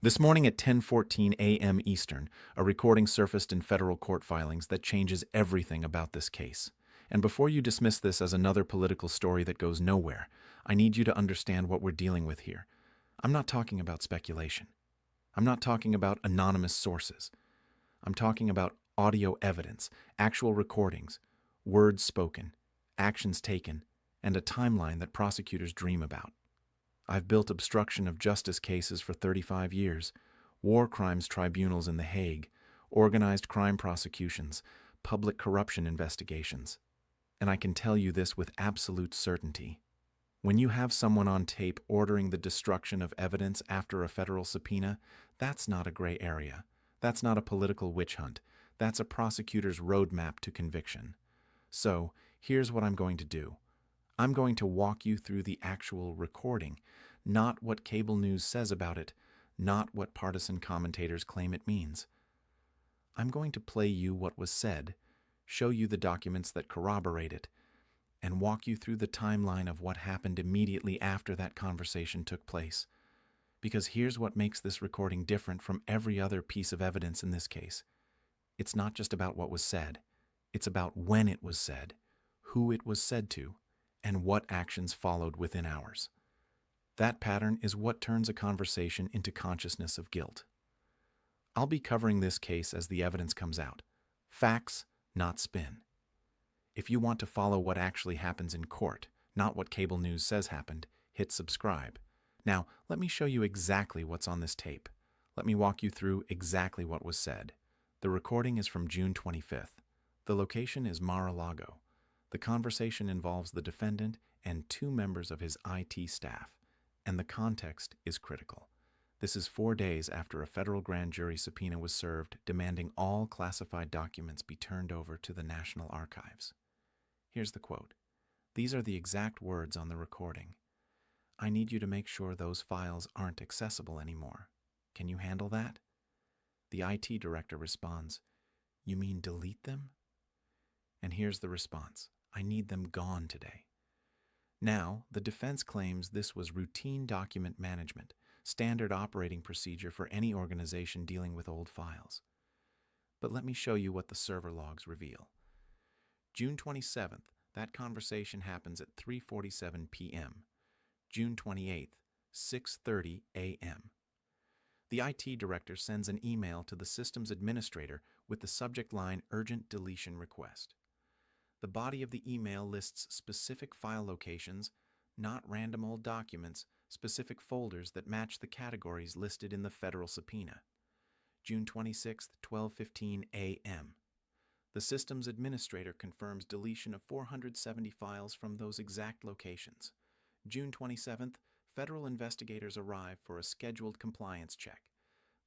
This morning at 10:14 a.m. Eastern, a recording surfaced in federal court filings that changes everything about this case. And before you dismiss this as another political story that goes nowhere, I need you to understand what we're dealing with here. I'm not talking about speculation. I'm not talking about anonymous sources. I'm talking about audio evidence, actual recordings, words spoken, actions taken, and a timeline that prosecutors dream about. I've built obstruction of justice cases for 35 years, war crimes tribunals in The Hague, organized crime prosecutions, public corruption investigations. And I can tell you this with absolute certainty. When you have someone on tape ordering the destruction of evidence after a federal subpoena, that's not a gray area. That's not a political witch hunt. That's a prosecutor's roadmap to conviction. So, here's what I'm going to do. I'm going to walk you through the actual recording, not what cable news says about it, not what partisan commentators claim it means. I'm going to play you what was said, show you the documents that corroborate it, and walk you through the timeline of what happened immediately after that conversation took place. Because here's what makes this recording different from every other piece of evidence in this case. It's not just about what was said. It's about when it was said, who it was said to, and what actions followed within hours. That pattern is what turns a conversation into consciousness of guilt. I'll be covering this case as the evidence comes out. Facts, not spin. If you want to follow what actually happens in court, not what cable news says happened, hit subscribe. Now, let me show you exactly what's on this tape. Let me walk you through exactly what was said. The recording is from June 25th. The location is Mar-a-Lago. The conversation involves the defendant and two members of his IT staff, and the context is critical. This is 4 days after a federal grand jury subpoena was served demanding all classified documents be turned over to the National Archives. Here's the quote. These are the exact words on the recording. I need you to make sure those files aren't accessible anymore. Can you handle that? The IT director responds, You mean delete them? And here's the response. I need them gone today. Now, the defense claims this was routine document management, standard operating procedure for any organization dealing with old files. But let me show you what the server logs reveal. June 27th, that conversation happens at 3:47 p.m. June 28th, 6:30 a.m. The IT director sends an email to the systems administrator with the subject line Urgent Deletion Request. The body of the email lists specific file locations, not random old documents, specific folders that match the categories listed in the federal subpoena. June 26th, 12:15 a.m. The systems administrator confirms deletion of 470 files from those exact locations. June 27th, federal investigators arrive for a scheduled compliance check.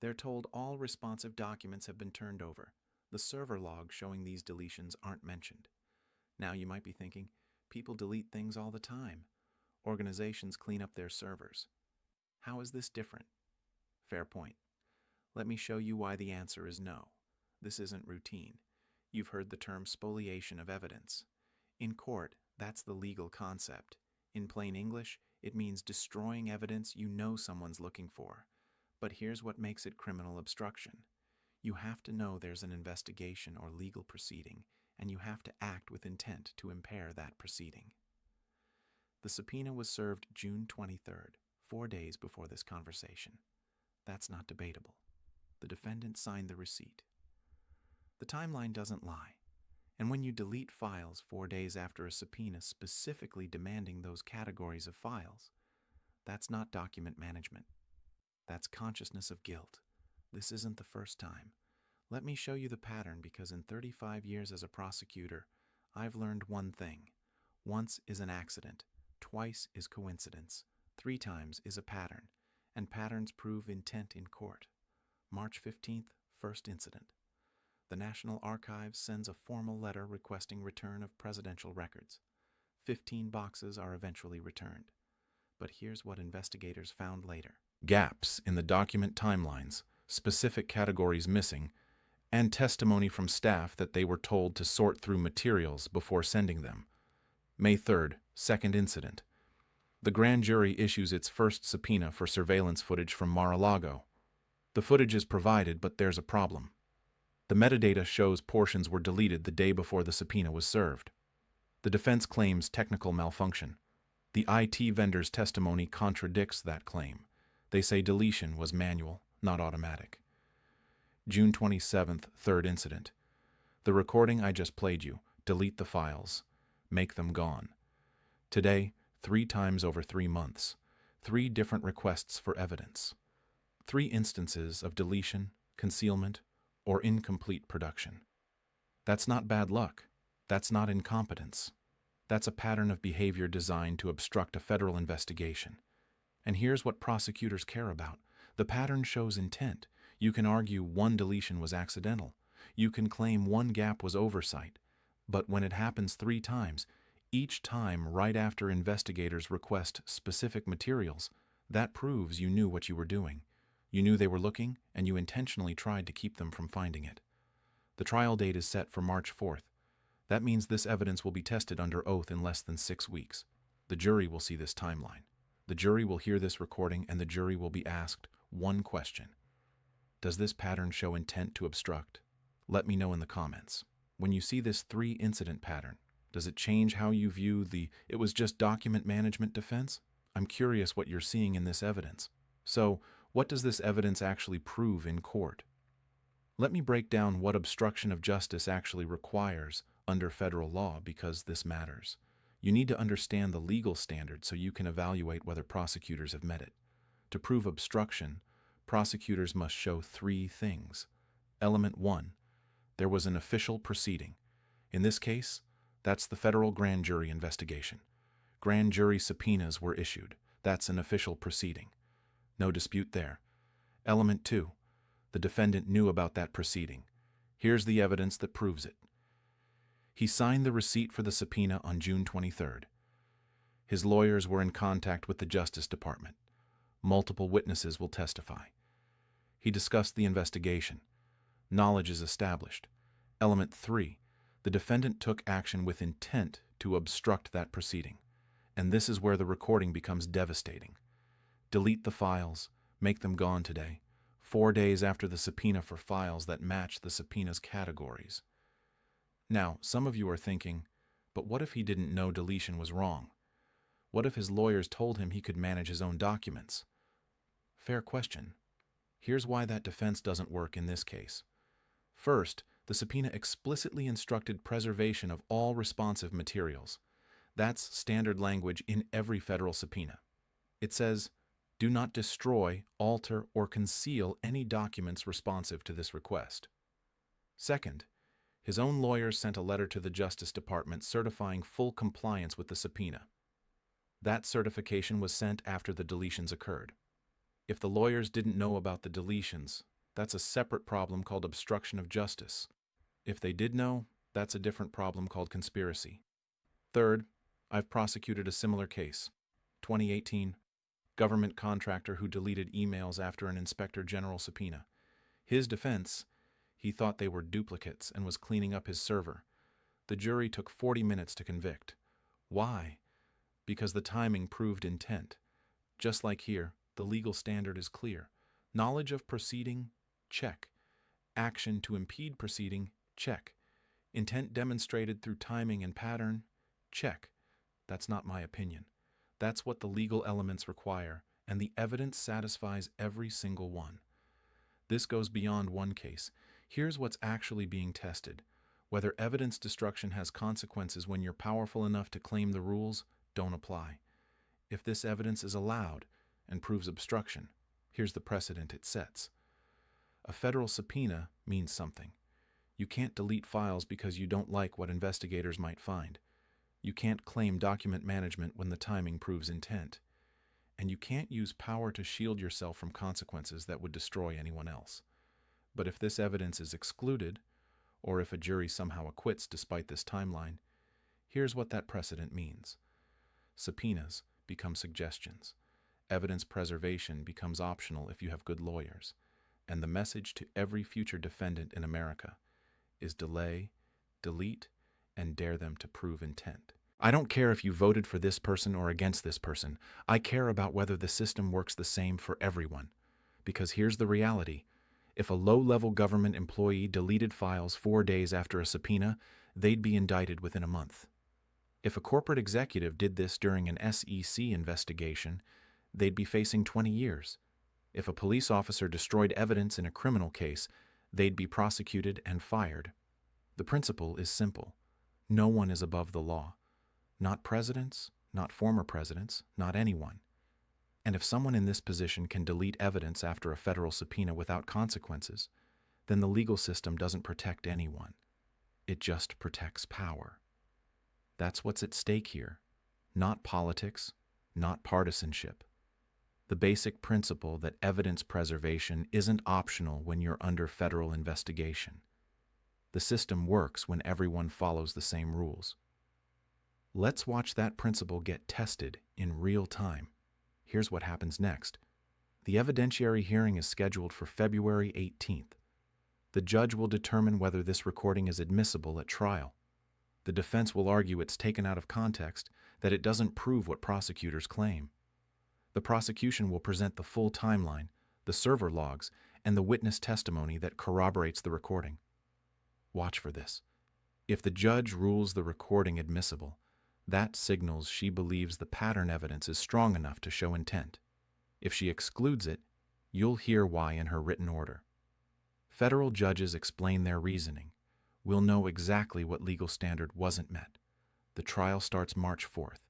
They're told all responsive documents have been turned over. The server logs showing these deletions aren't mentioned. Now you might be thinking, people delete things all the time. Organizations clean up their servers. How is this different? Fair point. Let me show you why the answer is no. This isn't routine. You've heard the term spoliation of evidence. In court, that's the legal concept. In plain English, it means destroying evidence you know someone's looking for. But here's what makes it criminal obstruction. You have to know there's an investigation or legal proceeding, and you have to act with intent to impair that proceeding. The subpoena was served June 23rd, 4 days before this conversation. That's not debatable. The defendant signed the receipt. The timeline doesn't lie. And when you delete files 4 days after a subpoena specifically demanding those categories of files, that's not document management. That's consciousness of guilt. This isn't the first time. Let me show you the pattern because in 35 years as a prosecutor, I've learned one thing. Once is an accident, twice is coincidence, 3 times is a pattern, and patterns prove intent in court. March 15th, first incident. The National Archives sends a formal letter requesting return of presidential records. 15 boxes are eventually returned. But here's what investigators found later. Gaps in the document timelines, specific categories missing, and testimony from staff that they were told to sort through materials before sending them. May 3rd, second incident. The grand jury issues its first subpoena for surveillance footage from Mar-a-Lago. The footage is provided, but there's a problem. The metadata shows portions were deleted the day before the subpoena was served. The defense claims technical malfunction. The IT vendor's testimony contradicts that claim. They say deletion was manual, not automatic. June 27th, third incident. The recording I just played you. Delete the files. Make them gone. Today, 3 times over 3 months. 3 different requests for evidence. 3 instances of deletion, concealment, or incomplete production. That's not bad luck. That's not incompetence. That's a pattern of behavior designed to obstruct a federal investigation. And here's what prosecutors care about. The pattern shows intent. You can argue one deletion was accidental. You can claim one gap was oversight. But when it happens 3 times, each time right after investigators request specific materials, that proves you knew what you were doing. You knew they were looking, and you intentionally tried to keep them from finding it. The trial date is set for March 4th. That means this evidence will be tested under oath in less than 6 weeks. The jury will see this timeline. The jury will hear this recording, and the jury will be asked one question. Does this pattern show intent to obstruct? Let me know in the comments. When you see this 3-incident pattern, does it change how you view the "it was just document management" defense? I'm curious what you're seeing in this evidence. So, what does this evidence actually prove in court? Let me break down what obstruction of justice actually requires under federal law, because this matters. You need to understand the legal standard so you can evaluate whether prosecutors have met it. To prove obstruction, prosecutors must show 3 things. Element 1. There was an official proceeding. In this case, that's the federal grand jury investigation. Grand jury subpoenas were issued. That's an official proceeding. No dispute there. Element 2. The defendant knew about that proceeding. Here's the evidence that proves it. He signed the receipt for the subpoena on June 23rd. His lawyers were in contact with the Justice Department. Multiple witnesses will testify. He discussed the investigation. Knowledge is established. Element 3. The defendant took action with intent to obstruct that proceeding. And this is where the recording becomes devastating. Delete the files. Make them gone today. 4 days after the subpoena for files that match the subpoena's categories. Now, some of you are thinking, but what if he didn't know deletion was wrong? What if his lawyers told him he could manage his own documents? Fair question. Here's why that defense doesn't work in this case. First, the subpoena explicitly instructed preservation of all responsive materials. That's standard language in every federal subpoena. It says, do not destroy, alter, or conceal any documents responsive to this request. Second, his own lawyers sent a letter to the Justice Department certifying full compliance with the subpoena. That certification was sent after the deletions occurred. If the lawyers didn't know about the deletions, that's a separate problem called obstruction of justice. If they did know, that's a different problem called conspiracy. Third, I've prosecuted a similar case. 2018, government contractor who deleted emails after an inspector general subpoena. His defense, he thought they were duplicates and was cleaning up his server. The jury took 40 minutes to convict. Why? Because the timing proved intent. Just like here, the legal standard is clear. Knowledge of proceeding? Check. Action to impede proceeding? Check. Intent demonstrated through timing and pattern? Check. That's not my opinion. That's what the legal elements require, and the evidence satisfies every single one. This goes beyond one case. Here's what's actually being tested. Whether evidence destruction has consequences when you're powerful enough to claim the rules don't apply. If this evidence is allowed and proves obstruction, here's the precedent it sets. A federal subpoena means something. You can't delete files because you don't like what investigators might find. You can't claim document management when the timing proves intent. And you can't use power to shield yourself from consequences that would destroy anyone else. But if this evidence is excluded, or if a jury somehow acquits despite this timeline, here's what that precedent means. Subpoenas become suggestions. Evidence preservation becomes optional if you have good lawyers. And the message to every future defendant in America is delay, delete, and dare them to prove intent. I don't care if you voted for this person or against this person. I care about whether the system works the same for everyone. Because here's the reality. If a low-level government employee deleted files 4 days after a subpoena, they'd be indicted within a month. If a corporate executive did this during an SEC investigation, they'd be facing 20 years. If a police officer destroyed evidence in a criminal case, they'd be prosecuted and fired. The principle is simple. No one is above the law. Not presidents, not former presidents, not anyone. And if someone in this position can delete evidence after a federal subpoena without consequences, then the legal system doesn't protect anyone. It just protects power. That's what's at stake here. Not politics, not partisanship. The basic principle that evidence preservation isn't optional when you're under federal investigation. The system works when everyone follows the same rules. Let's watch that principle get tested in real time. Here's what happens next. The evidentiary hearing is scheduled for February 18th. The judge will determine whether this recording is admissible at trial. The defense will argue it's taken out of context, that it doesn't prove what prosecutors claim. The prosecution will present the full timeline, the server logs, and the witness testimony that corroborates the recording. Watch for this. If the judge rules the recording admissible, that signals she believes the pattern evidence is strong enough to show intent. If she excludes it, you'll hear why in her written order. Federal judges explain their reasoning. We'll know exactly what legal standard wasn't met. The trial starts March 4th.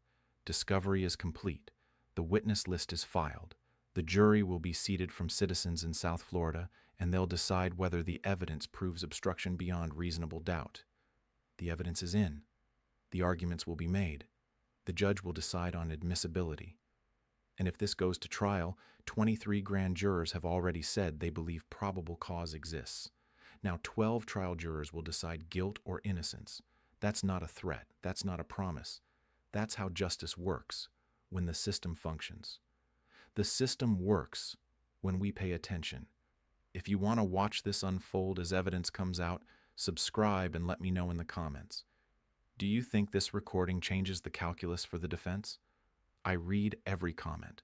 Discovery is complete. The witness list is filed. The jury will be seated from citizens in South Florida, and they'll decide whether the evidence proves obstruction beyond reasonable doubt. The evidence is in. The arguments will be made. The judge will decide on admissibility. And if this goes to trial, 23 grand jurors have already said they believe probable cause exists. Now 12 trial jurors will decide guilt or innocence. That's not a threat. That's not a promise. That's how justice works when the system functions. The system works when we pay attention. If you want to watch this unfold as evidence comes out, subscribe and let me know in the comments. Do you think this recording changes the calculus for the defense? I read every comment.